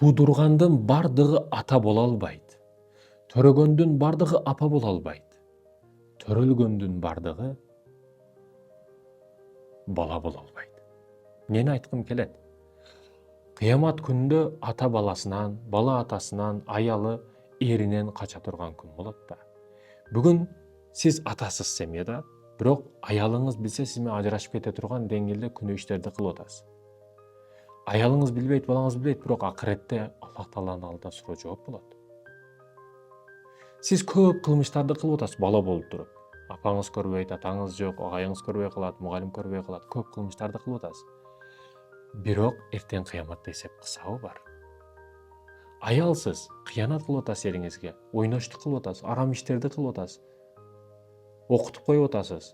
Туудургандын бардыгы ата боло албайт. Төрөгөндүн бардыгы апа боло албайт. Төрөлгөндүн бардыгы бала боло албайт. Эмнени айткым келет? Кыямат күндө ата баласынан, бала атасынан, аялы эринен кача турган күн болот да. Бүгүн сиз атасыз семьяда, бирок аялыңыз билсе сиз менен ажырашып кете турган деңгээлде күнөө иштерди кылып атасыз. Аялыңыз билбейт, балаңыз билбейт, бирок акыретте Аллах Тааланын алдында суроо жооп болот. Сиз көп кылмыштарды кылып атасыз бала болуп туруп. Апаңыз көрбөйт, атаңыз жок, агайыңыз көрбөй калат, мугалим көрбөй калат, көп кылмыштарды кылып атасыз. Бирок эртең кыяматта эсеп кысабы бар. Аялсыз кыянат кылып атасыз эриңизге, ойноштук кылып атасыз, арам иштерди кылып атасыз. Окутуп коюп атасыз.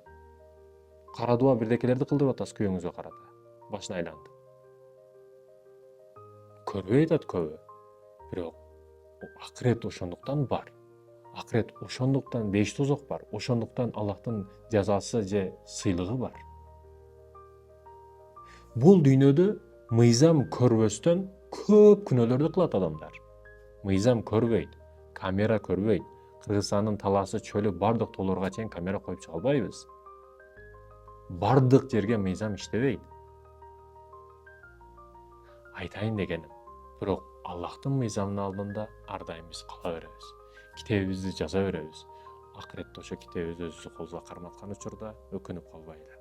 Кара дуа бирдекелерди кылдырып атасыз күйөөңүзгө карата. Башын айлантып. Көрбөй атат көбү. Бирок акырет ошондуктан бар. Акырет ошондуктан беш тозок бар. Ошондуктан Аллахтын жазасы же сыйлыгы бар. Бул дүйнөдө мыйзам көрбөстөн көп күнөөлөрдү кылат адамдар. Мыйзам көрбөйт, камера көрбөйт. Кыргызстандын талаасы чөлү бардык тоолорго чейин камера коюп чыга албайбыз. Бардык жерге мыйзам иштебейт. Айтайын дегеним, бирок Аллахтын мыйзамынын алдында ар дайым биз кала беребиз. Китебибизди жаза беребиз. Акыретте ошо китебибизди өзүбүздүн колубузга карматкан учурда өкүнүп калбайлы.